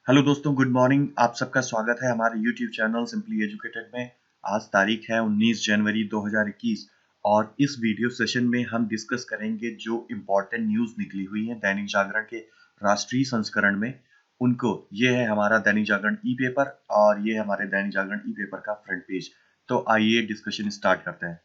Hello दोस्तों, good morning. आप सबका स्वागत है हमारे यूट्यूब चैनल सिंपली एजुकेटेड में। आज तारीख है 19 जनवरी 2021 और इस वीडियो सेशन में हम डिस्कस करेंगे जो इम्पोर्टेंट न्यूज़ निकली हुई है दैनिक जागरण के राष्ट्रीय संस्करण में। उनको ये है हमारा दैनिक जागरण ई पेपर और ये है हमारे दैनिक जागरण ई पेपर का फ्रंट पेज। तो आइए डिस्कशन स्टार्ट करते हैं।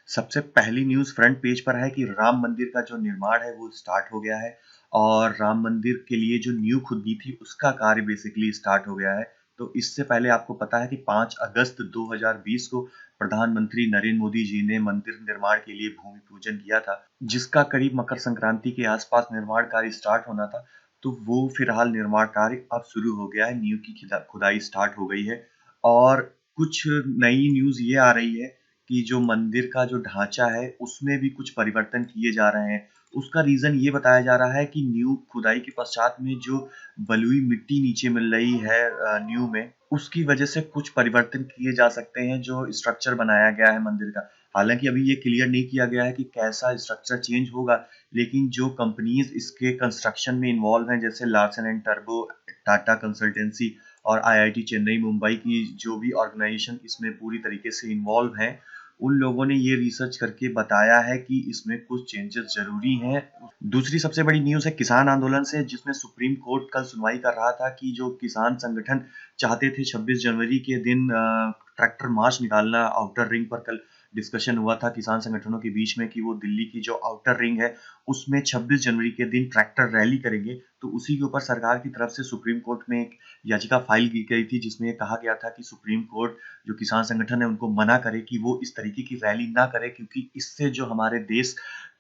सबसे पहली न्यूज़ फ्रंट पेज पर है कि राम मंदिर का जो निर्माण है वो स्टार्ट हो गया है और राम मंदिर के लिए जो नींव खुदी थी उसका कार्य बेसिकली स्टार्ट हो गया है। तो इससे पहले आपको पता है कि 5 अगस्त 2020 को प्रधानमंत्री नरेंद्र मोदी जी ने मंदिर निर्माण के लिए भूमि पूजन किया था, जिसका करीब मकर संक्रांति के आसपास निर्माण कार्य स्टार्ट होना था। तो वो फिलहाल निर्माण कार्य अब शुरू हो गया है, नींव की खुदाई स्टार्ट हो गई है। और कुछ नई न्यूज़ ये आ रही है कि जो मंदिर का जो ढांचा है उसमें भी कुछ परिवर्तन किए जा रहे हैं। उसका रीज़न ये बताया जा रहा है कि नींव खुदाई के पश्चात में जो बलुई मिट्टी नीचे मिल रही है नींव में, उसकी वजह से कुछ परिवर्तन किए जा सकते हैं जो स्ट्रक्चर बनाया गया है मंदिर का। हालाँकि अभी ये क्लियर नहीं किया गया है कि कैसा स्ट्रक्चर चेंज होगा, लेकिन जो कंपनीज़ इसके कंस्ट्रक्शन में इन्वॉल्व हैं जैसे Larsen and turbo, Tata consultancy और आईआईटी चेन्नई मुंबई की जो भी ऑर्गेनाइजेशन इसमें पूरी तरीके से इन्वॉल्व हैं, उन लोगों ने ये रिसर्च करके बताया है कि इसमें कुछ चेंजेस जरूरी हैं। दूसरी सबसे बड़ी न्यूज़ है किसान आंदोलन से, जिसमें सुप्रीम कोर्ट कल सुनवाई कर रहा था कि जो किसान संगठन चाहते थे 26 जनवरी के दिन ट्रैक्टर मार्च निकालना आउटर रिंग पर। कल डिस्कशन हुआ था किसान संगठनों के बीच में कि वो दिल्ली की जो आउटर रिंग है उसमें 26 जनवरी के दिन ट्रैक्टर रैली करेंगे। तो उसी के ऊपर सरकार की तरफ से सुप्रीम कोर्ट में एक याचिका फाइल की गई थी, जिसमें कहा गया था कि सुप्रीम कोर्ट जो किसान संगठन है उनको मना करे कि वो इस तरीके की रैली ना करे, क्योंकि इससे जो हमारे देश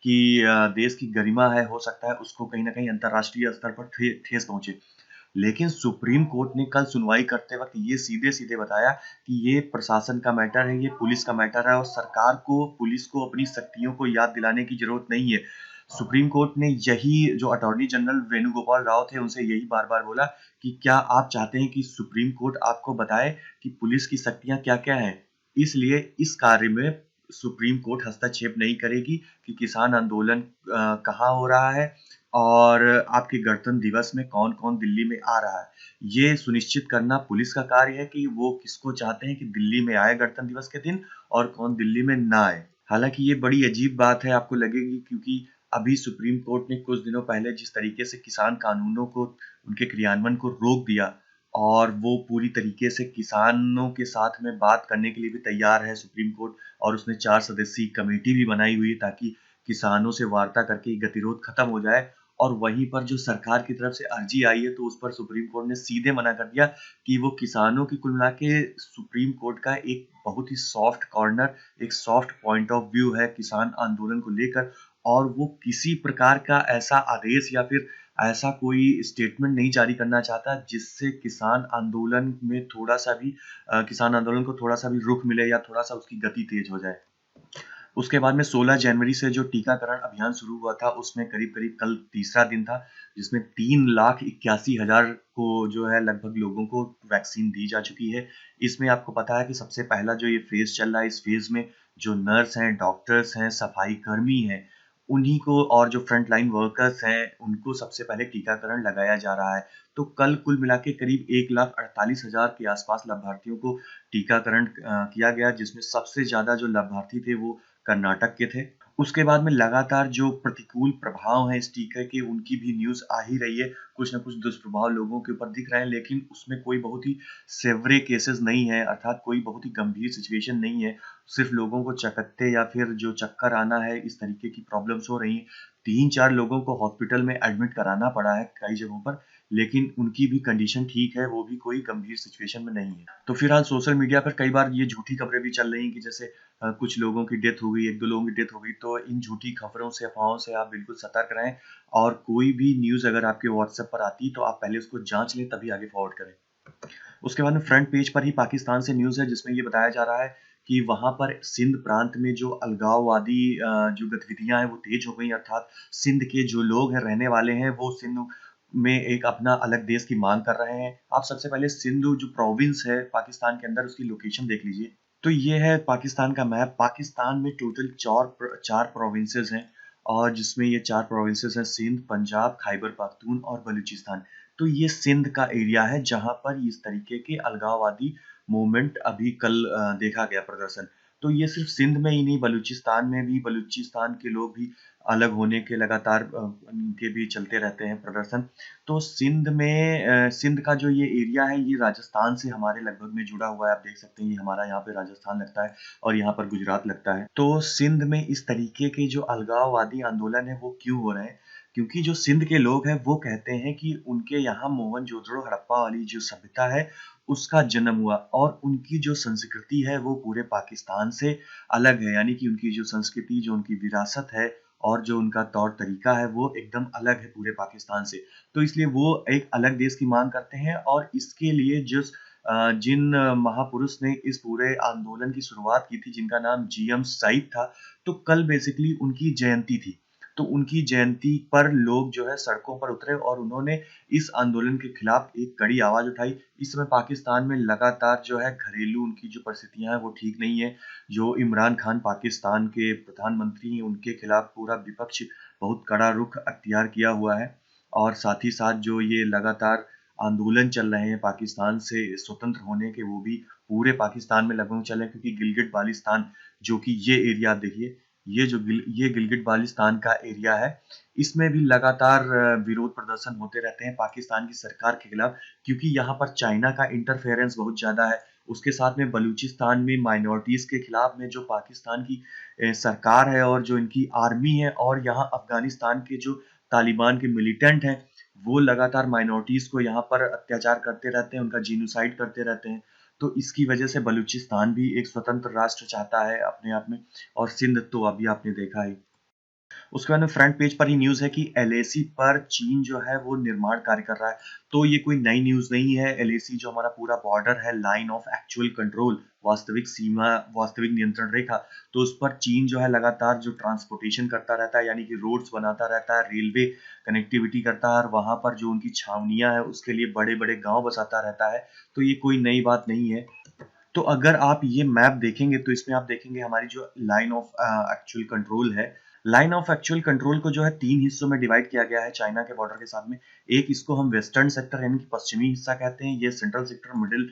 की गरिमा है, हो सकता है उसको कहीं ना कहीं अंतर्राष्ट्रीय स्तर पर ठेस पहुंचे। लेकिन सुप्रीम कोर्ट ने कल सुनवाई करते वक्त ये सीधे सीधे बताया कि ये प्रशासन का मैटर है, ये पुलिस का मैटर है और सरकार को पुलिस को अपनी शक्तियों को याद दिलाने की जरूरत नहीं है। सुप्रीम कोर्ट ने यही जो अटॉर्नी जनरल वेणुगोपाल राव थे उनसे यही बार बार बोला कि क्या आप चाहते हैं कि सुप्रीम कोर्ट आपको बताए कि पुलिस की शक्तियां क्या क्या है। इसलिए इस कार्य में सुप्रीम कोर्ट हस्तक्षेप नहीं करेगी कि किसान आंदोलन कहाँ हो रहा है और आपके गणतंत्र दिवस में कौन कौन दिल्ली में आ रहा है। ये सुनिश्चित करना पुलिस का कार्य है कि वो किसको चाहते हैं कि दिल्ली में आए गणतंत्र दिवस के दिन और कौन दिल्ली में ना आए। हालांकि ये बड़ी अजीब बात है आपको लगेगी, क्योंकि अभी सुप्रीम कोर्ट ने कुछ दिनों पहले जिस तरीके से किसान कानूनों को उनके क्रियान्वयन को रोक दिया और वो पूरी तरीके से किसानों के साथ में बात करने के लिए भी तैयार है सुप्रीम कोर्ट, और उसने 4 सदस्यीय कमेटी भी बनाई हुई है ताकि किसानों से वार्ता करके गतिरोध खत्म हो जाए। और वहीं पर जो सरकार की तरफ से अर्जी आई है तो उस पर सुप्रीम कोर्ट ने सीधे मना कर दिया कि वो किसानों की कुल मिला के सुप्रीम कोर्ट का एक बहुत ही सॉफ्ट कॉर्नर, एक सॉफ्ट पॉइंट ऑफ व्यू है किसान आंदोलन को लेकर। और वो किसी प्रकार का ऐसा आदेश या फिर ऐसा कोई स्टेटमेंट नहीं जारी करना चाहता जिससे किसान आंदोलन में थोड़ा सा भी किसान आंदोलन को थोड़ा सा भी रुख मिले या थोड़ा सा उसकी गति तेज हो जाए। उसके बाद में 16 जनवरी से जो टीकाकरण अभियान शुरू हुआ था उसमें करीब-करीब कल तीसरा दिन था, जिसमें 3,81,000 को जो है लगभग लोगों को वैक्सीन दी जा चुकी है। इसमें आपको पता है कि सबसे पहला जो ये फेज़ चल रहा है, इस फेज़ में जो नर्स हैं, डॉक्टर्स हैं, सफाई कर्मी हैं, उन्हीं को और जो फ्रंट लाइन वर्कर्स हैं, उनको सबसे पहले टीकाकरण लगाया जा रहा है। तो कल कुल मिला के करीब 1,48,000 के आसपास लाभार्थियों को टीकाकरण किया गया, जिसमें सबसे ज़्यादा जो लाभार्थी थे वो कर्नाटक के थे। उसके बाद में लगातार जो प्रतिकूल प्रभाव हैं इस टीके के, उनकी भी न्यूज़ आ ही रही है। कुछ न कुछ दुष्प्रभाव लोगों के ऊपर दिख रहे हैं, लेकिन उसमें कोई बहुत ही सेवरे केसेस नहीं है, अर्थात कोई बहुत ही गंभीर सिचुएशन नहीं है। सिर्फ लोगों को चकत्ते या फिर जो चक्कर आना है, इस तरीके की प्रॉब्लम्स हो रही हैं। 3-4 लोगों को हॉस्पिटल में एडमिट कराना पड़ा है कई जगहों पर, लेकिन उनकी भी कंडीशन ठीक है, वो भी कोई गंभीर सिचुएशन में नहीं है। तो फिलहाल सोशल मीडिया पर कई बार ये झूठी खबरें भी चल रही हैं कि जैसे कुछ लोगों की डेथ हो गई, 1-2 लोगों की डेथ हो गई। तो इन झूठी खबरों से, अफ़वाहों से आप बिल्कुल सतर्क रहें और कोई भी न्यूज़ अगर आपके व्हाट्सएप पर आती है तो आप पहले उसको जाँच लें तभी आगे फॉरवर्ड करें। उसके बाद में फ्रंट पेज पर ही पाकिस्तान से न्यूज़ है, जिसमें ये बताया जा रहा है कि वहाँ पर सिंध प्रांत में जो अलगाववादी जो गतिविधियाँ हैं वो तेज हो गई, अर्थात सिंध के जो लोग हैं, रहने वाले हैं, वो सिंध में एक अपना अलग देश की मांग कर रहे हैं। आप सबसे पहले सिंध जो प्रोविंस है पाकिस्तान के अंदर, उसकी लोकेशन देख लीजिए। तो ये है पाकिस्तान का मैप। पाकिस्तान में टोटल 4 प्रोविंसेस हैं और जिसमें ये 4 प्रोविंसेस हैं सिंध, पंजाब, खैबर पख्तून और बलूचिस्तान। तो ये सिंध का एरिया है जहाँ पर इस तरीके के अलगाववादी मूवमेंट अभी कल देखा गया प्रदर्शन। तो ये सिर्फ सिंध में ही नहीं, बलूचिस्तान में भी, बलूचिस्तान के लोग भी अलग होने के लगातार इनके भी चलते रहते हैं प्रदर्शन। तो सिंध में सिंध का जो ये एरिया है ये राजस्थान से हमारे लगभग में जुड़ा हुआ है। आप देख सकते हैं ये हमारा यहाँ पे राजस्थान लगता है और यहाँ पर गुजरात लगता है। तो सिंध में इस तरीके के जो अलगाववादी आंदोलन है वो क्यों हो रहे हैं? क्योंकि जो सिंध के लोग हैं वो कहते हैं कि उनके यहाँ मोहनजोदड़ो हड़प्पा वाली जो सभ्यता है उसका जन्म हुआ और उनकी जो संस्कृति है वो पूरे पाकिस्तान से अलग है। यानी कि उनकी जो संस्कृति, जो उनकी विरासत है और जो उनका तौर तरीका है वो एकदम अलग है पूरे पाकिस्तान से। तो इसलिए वो एक अलग देश की मांग करते हैं और इसके लिए जिन महापुरुष ने इस पूरे आंदोलन की शुरुआत की थी जिनका नाम जीएम सईद था, तो कल बेसिकली उनकी जयंती थी। तो उनकी जयंती पर लोग जो है सड़कों पर उतरे और उन्होंने इस आंदोलन के खिलाफ एक कड़ी आवाज उठाई। इस समय पाकिस्तान में लगातार जो है घरेलू उनकी जो परिस्थितियां हैं वो ठीक नहीं है। जो इमरान खान पाकिस्तान के प्रधानमंत्री हैं उनके खिलाफ पूरा विपक्ष बहुत कड़ा रुख अख्तियार किया हुआ है और साथ ही साथ जो ये लगातार आंदोलन चल रहे हैं पाकिस्तान से स्वतंत्र होने के, वो भी पूरे पाकिस्तान में लगभग चल रहे हैं। क्योंकि गिलगिट बाल्टिस्तान जो कि ये एरिया आप देखिए, ये गिलगिट बाल्टिस्तान का एरिया है, इसमें भी लगातार विरोध प्रदर्शन होते रहते हैं पाकिस्तान की सरकार के खिलाफ। क्योंकि यहाँ पर चाइना का इंटरफेरेंस बहुत ज्यादा है। उसके साथ में बलूचिस्तान में माइनॉरिटीज के खिलाफ में जो पाकिस्तान की सरकार है और जो इनकी आर्मी है, और यहाँ अफगानिस्तान के जो तालिबान के मिलिटेंट हैं वो लगातार माइनॉरिटीज को यहाँ पर अत्याचार करते रहते हैं, उनका जीनोसाइड करते रहते हैं। तो इसकी वजह से बलूचिस्तान भी एक स्वतंत्र राष्ट्र चाहता है अपने आप में, और सिंध तो अभी आपने देखा ही। उसके बाद में फ्रंट पेज पर ही न्यूज है कि एलएसी पर चीन जो है वो निर्माण कार्य कर रहा है। तो ये कोई नई न्यूज नहीं है। एलएसी जो हमारा पूरा बॉर्डर है, लाइन ऑफ एक्चुअल कंट्रोल, वास्तविक सीमा, वास्तविक नियंत्रण रेखा, तो उस पर चीन जो है लगातार जो ट्रांसपोर्टेशन करता रहता है, यानी कि रोड्स बनाता रहता है, रेलवे कनेक्टिविटी करता है, और वहां पर जो उनकी छावनियां है उसके लिए बड़े बड़े गांव बसाता रहता है। तो ये कोई नई बात नहीं है। तो अगर आप ये मैप देखेंगे तो इसमें आप देखेंगे हमारी जो लाइन ऑफ एक्चुअल कंट्रोल है, लाइन ऑफ एक्चुअल कंट्रोल को जो है 3 हिस्सों में डिवाइड किया गया है चाइना के बॉर्डर के साथ में। एक इसको हम वेस्टर्न सेक्टर यानी कि पश्चिमी हिस्सा कहते हैं, ये सेंट्रल सेक्टर, मिडिल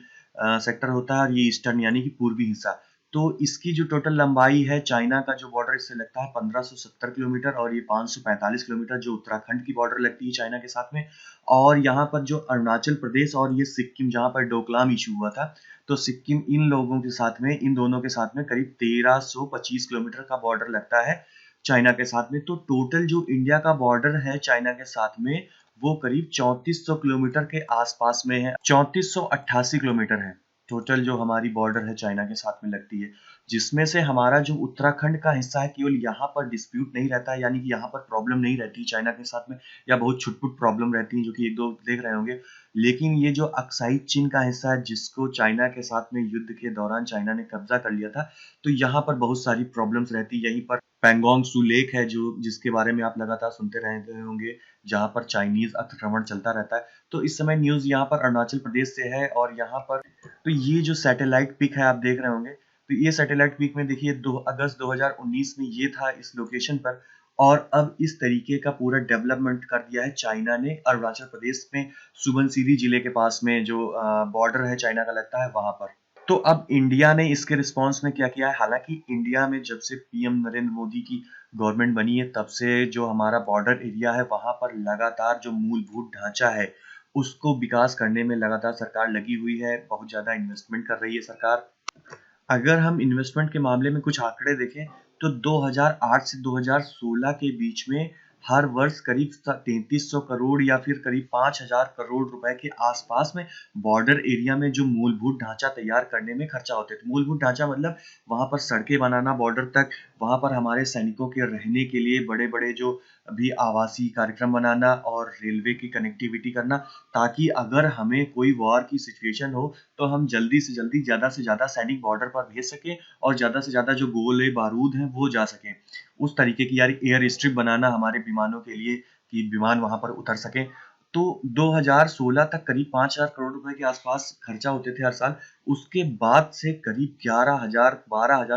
सेक्टर होता है, और ये ईस्टर्न यानी कि पूर्वी हिस्सा। तो इसकी जो टोटल लंबाई है चाइना का जो बॉर्डर इससे लगता है 1570 किलोमीटर, और ये 545 किलोमीटर जो उत्तराखंड की बॉर्डर लगती है चाइना के साथ में। और यहाँ पर जो अरुणाचल प्रदेश और ये सिक्किम जहाँ पर डोकलाम इशू हुआ था, तो सिक्किम इन लोगों के साथ में, इन दोनों के साथ में करीब 1325 किलोमीटर का बॉर्डर लगता है चाइना के साथ में। तो टोटल जो इंडिया का बॉर्डर है चाइना के साथ में वो करीब 3400 किलोमीटर के आसपास में है। 3488 किलोमीटर है टोटल जो हमारी बॉर्डर है चाइना के साथ में लगती है, जिसमें से हमारा जो उत्तराखंड का हिस्सा है केवल यहाँ पर डिस्प्यूट नहीं रहता है, यानी कि यहाँ पर प्रॉब्लम नहीं रहती चाइना के साथ में, या बहुत छुटपुट प्रॉब्लम रहती है जो कि एक दो देख रहे होंगे। लेकिन ये जो अक्साई चीन का हिस्सा है जिसको चाइना के साथ में युद्ध के दौरान चाइना ने कब्जा कर लिया था, तो यहाँ पर बहुत सारी प्रॉब्लम्स रहती है। यहीं पर पैंगोंग सू लेक है जो जिसके बारे में आप लगातार सुनते रहे होंगे, जहाँ पर चाइनीज अतिक्रमण चलता रहता है। तो इस समय न्यूज यहाँ पर अरुणाचल प्रदेश से है, और यहाँ पर तो ये जो सैटेलाइट पिक है आप देख रहे होंगे, तो ये सैटेलाइट पिक में देखिए 2 अगस्त 2019 में ये था इस लोकेशन पर, और अब इस तरीके का पूरा डेवलपमेंट कर दिया है चाइना ने अरुणाचल प्रदेश में, सुबनसिरी जिले के पास में जो बॉर्डर है चाइना का लगता है वहां पर। तो अब इंडिया ने इसके रिस्पांस में क्या किया है, हालांकि इंडिया में जब से पीएम नरेंद्र मोदी की गवर्नमेंट बनी है तब से जो हमारा बॉर्डर एरिया है वहां पर लगातार जो मूलभूत ढांचा है उसको विकास करने में लगातार सरकार लगी हुई है, बहुत ज्यादा इन्वेस्टमेंट कर रही है सरकार। अगर हम इन्वेस्टमेंट के मामले में कुछ आंकड़े देखें तो 2008 से 2016 के बीच में हर वर्ष करीब 3300 करोड़ या फिर करीब 5000 करोड़ रुपए के आसपास में बॉर्डर एरिया में जो मूलभूत ढांचा तैयार करने में खर्चा होते थे। मूलभूत ढांचा मतलब वहां पर सड़कें बनाना बॉर्डर तक, वहां पर हमारे सैनिकों के रहने के लिए बड़े बड़े जो भी आवासीय कार्यक्रम बनाना, और रेलवे की कनेक्टिविटी करना, ताकि अगर हमें कोई वॉर की सिचुएशन हो तो हम जल्दी से जल्दी ज्यादा से ज्यादा सैनिक बॉर्डर पर भेज सकें, और ज्यादा से ज्यादा जो गोले बारूद हैं वो जा सकें। उस तरीके की यार एयर स्ट्रिप बनाना हमारे विमानों के लिए कि विमान वहां पर उतर सके। तो 2016 तक करीब 5000 करोड़ रुपए के आसपास खर्चा होते थे हर साल। उसके बाद से करीब 11,000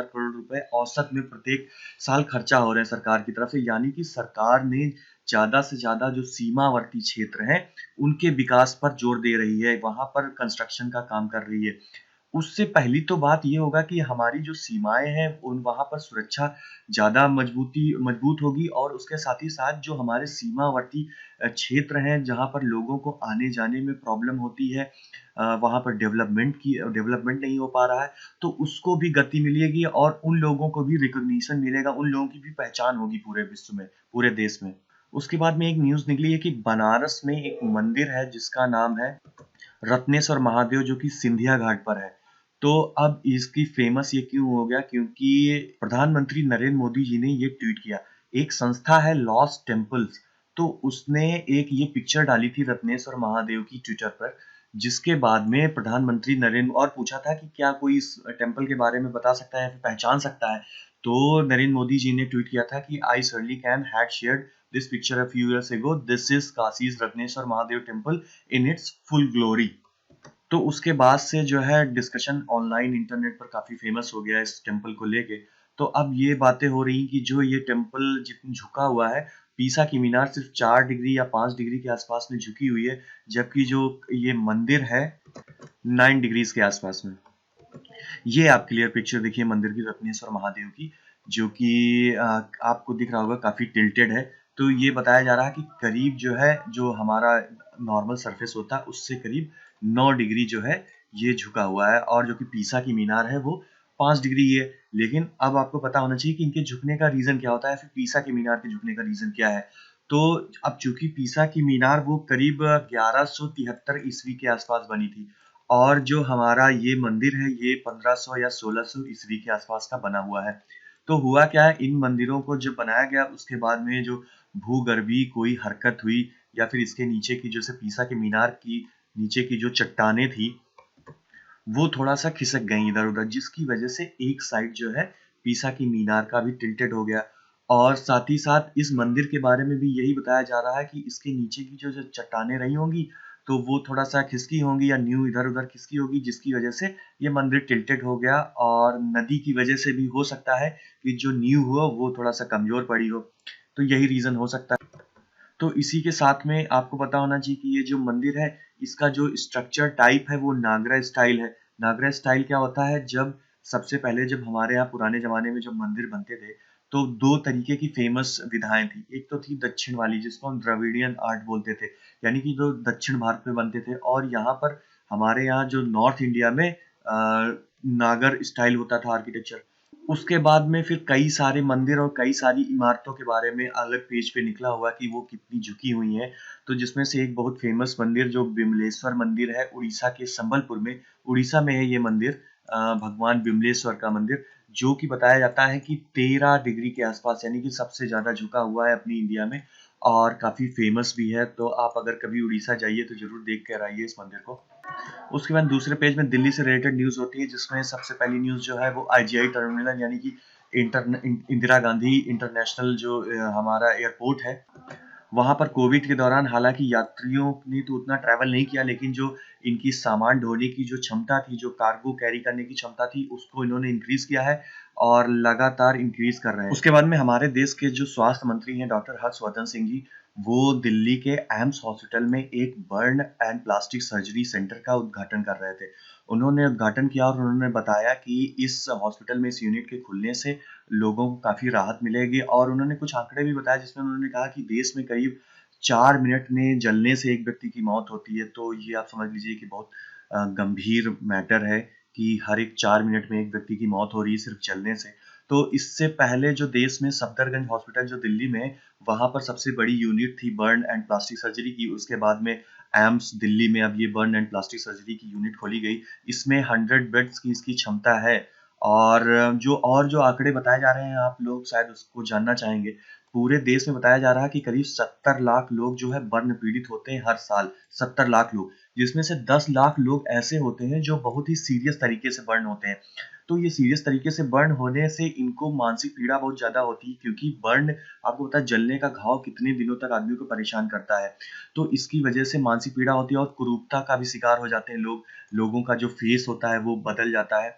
करोड़ रुपए औसत में प्रत्येक साल खर्चा हो रहे हैं सरकार की तरफ से, यानी कि सरकार ने ज़्यादा से ज़्यादा जो सीमावर्ती क्षेत्र हैं, उनके विकास पर जोर दे रही है, वहाँ पर कंस्ट्रक्शन का काम कर रही है। उससे पहली तो बात ये होगा कि हमारी जो सीमाएँ हैं, उन वहाँ पर सुरक्षा ज़्यादा मजबूत होगी और उसके साथ ही साथ जो हमारे सीमावर्ती क्षेत्र हैं, जहाँ पर लोगों को आने-जाने में प्रॉब्लम होती है, वहाँ पर डेवलपमेंट नहीं हो पा रहा है, तो उसको भी गति मिलेगी और उन लोगों को भी रिकॉग्निशन मिलेगा, उन लोगों की भी पहचान होगी पूरे विश्व में, पूरे देश में। उसके बाद में एक न्यूज़ निकली है कि बनारस में एक मंदिर है जिसका नाम है रत्नेश्वर महादेव, जो कि सिंधिया घाट पर है। तो अब इसकी फेमस ये क्यों हो गया, क्योंकि प्रधानमंत्री नरेंद्र मोदी जी ने ये ट्वीट किया। एक संस्था है लॉस्ट टेम्पल्स, तो उसने एक ये पिक्चर डाली थी रत्नेश्वर महादेव की ट्विटर पर, जिसके बाद में प्रधानमंत्री नरेंद्र और पूछा था कि क्या कोई इस टेम्पल के बारे में बता सकता है या फिर पहचान सकता है। तो नरेंद्र मोदी जी ने ट्वीट किया था कि I surely can had shared this picture a few years ago, this is Kashi's Ratneshwar Mahadev temple in its full glory. तो उसके बाद से जो है डिस्कशन ऑनलाइन इंटरनेट पर काफ़ी फेमस हो गया इस टेम्पल को लेके। तो अब ये बातें हो रही कि जो ये टेम्पल जितना झुका हुआ है, पीसा की मीनार सिर्फ 4 डिग्री या 5 डिग्री के आसपास में झुकी हुई है, जबकि जो ये मंदिर है 9 डिग्रीज के आसपास में। ये आप क्लियर पिक्चर देखिए मंदिर की रत्नेश्वर महादेव की, जो कि आपको दिख रहा होगा काफ़ी टिल्टेड है। तो ये बताया जा रहा है कि करीब जो है, जो हमारा नॉर्मल सरफेस होता है उससे करीब 9 डिग्री जो है ये झुका हुआ है, और जो कि पीसा की मीनार है वो 5 डिग्री ही है। लेकिन अब आपको पता होना चाहिए कि इनके झुकने का रीज़न क्या होता है, फिर पीसा की मीनार के झुकने का रीज़न क्या है। तो अब चूँकि पीसा की मीनार वो करीब 1173 ईस्वी के आसपास बनी थी, और जो हमारा ये मंदिर है ये 1500 या 1600 ईस्वी के आसपास का बना हुआ है। तो हुआ क्या है, इन मंदिरों को जब बनाया गया उसके बाद में जो भूगर्भीय कोई हरकत हुई, या फिर इसके नीचे की जैसे पीसा के मीनार की नीचे की जो चट्टानें थी, वो थोड़ा-सा खिसक गईं इधर-उधर, जिसकी वजह से एक साइड जो है पीसा की मीनार का भी टिल्टेड हो गया। और साथ ही साथ इस मंदिर के बारे में भी यही बताया जा रहा है कि इसके नीचे की जो जो चट्टानें रही होंगी, तो वो थोड़ा-सा खिसकी होंगी या नींव इधर-उधर खिसकी होगी, जिसकी वजह से ये मंदिर टिल्टेड हो गया, और नदी की वजह से भी हो सकता है कि जो नींव हो वो थोड़ा-सा कमज़ोर पड़ी हो। तो यही रीज़न हो सकता है। तो इसी के साथ में आपको पता होना चाहिए कि ये जो मंदिर है, इसका जो स्ट्रक्चर टाइप है वो नागरा स्टाइल है। नागरा स्टाइल क्या होता है, जब सबसे पहले जब हमारे यहाँ पुराने ज़माने में जब मंदिर बनते थे, तो 2 तरीके की फ़ेमस विधाएँ थी। एक तो थी दक्षिण वाली, जिसको हम द्रविडियन आर्ट बोलते थे, यानी कि जो दक्षिण भारत में बनते थे, और यहाँ पर हमारे यहाँ जो नॉर्थ इंडिया में नागर स्टाइल होता था आर्किटेक्चर। उसके बाद में फिर कई सारे मंदिर और कई सारी इमारतों के बारे में अलग पेज पे निकला हुआ कि वो कितनी झुकी हुई हैं। तो जिसमें से एक बहुत फेमस मंदिर जो बिमलेश्वर मंदिर है, उड़ीसा के संबलपुर में, उड़ीसा में है ये मंदिर, भगवान बिमलेश्वर का मंदिर, जो कि बताया जाता है कि 13 डिग्री के आसपास, यानी कि सबसे ज़्यादा झुका हुआ है अपनी इंडिया में, और काफ़ी फेमस भी है। तो आप अगर कभी उड़ीसा जाइए तो ज़रूर देख कर आइए इस मंदिर को। उसके बाद दूसरे पेज में दिल्ली से रिलेटेड न्यूज़ होती है, जिसमें सबसे पहली न्यूज़ जो है वो आईजीआई टर्मिनल, यानी कि इंदिरा गांधी इंटरनेशनल जो हमारा एयरपोर्ट है, वहाँ पर कोविड के दौरान हालांकि यात्रियों ने तो उतना ट्रैवल नहीं किया, लेकिन जो इनकी सामान ढोने की जो क्षमता थी, जो कार्गो कैरी करने की क्षमता थी, उसको इन्होंने इंक्रीज किया है और लगातार इंक्रीज कर रहे हैं। उसके बाद में हमारे देश के जो स्वास्थ्य मंत्री हैं डॉक्टर हर्षवर्धन सिंह जी, वो दिल्ली के एम्स हॉस्पिटल में एक burn and plastic surgery centre का उद्घाटन कर रहे थे। उन्होंने उद्घाटन किया और उन्होंने बताया कि इस हॉस्पिटल में इस यूनिट के खुलने से लोगों को काफ़ी राहत मिलेगी, और उन्होंने कुछ आंकड़े भी बताए जिसमें उन्होंने कहा कि देश में करीब 4 मिनट में जलने से एक व्यक्ति की मौत होती है। तो ये आप समझ लीजिए कि बहुत गंभीर मैटर है कि हर एक 4 मिनट में एक व्यक्ति की मौत हो रही है सिर्फ जलने से। तो इससे पहले जो देश में सफदरजंग हॉस्पिटल जो दिल्ली में है, वहाँ पर सबसे बड़ी यूनिट थी बर्न एंड प्लास्टिक सर्जरी की। उसके बाद में एम्स दिल्ली में अब ये बर्न एंड प्लास्टिक सर्जरी की यूनिट खोली गई। इसमें 100 बेड्स की इसकी क्षमता है। और जो आंकड़े बताए जा रहे हैं, आप लोग शायद उसको जानना चाहेंगे। पूरे देश में बताया जा रहा है कि करीब 70 लाख लोग जो है बर्न पीड़ित होते हैं हर साल, 70 लाख लोग, जिसमें से 10 लाख लोग ऐसे होते हैं जो बहुत ही सीरियस तरीके से बर्न होते हैं। तो ये सीरियस तरीके से बर्न होने से इनको मानसिक पीड़ा बहुत ज़्यादा होती है, क्योंकि बर्न, आपको पता है जलने का घाव कितने दिनों तक आदमी को परेशान करता है। तो इसकी वजह से मानसिक पीड़ा होती है और कुरूपता का भी शिकार हो जाते हैं लोग, लोगों का जो फेस होता है वो बदल जाता है।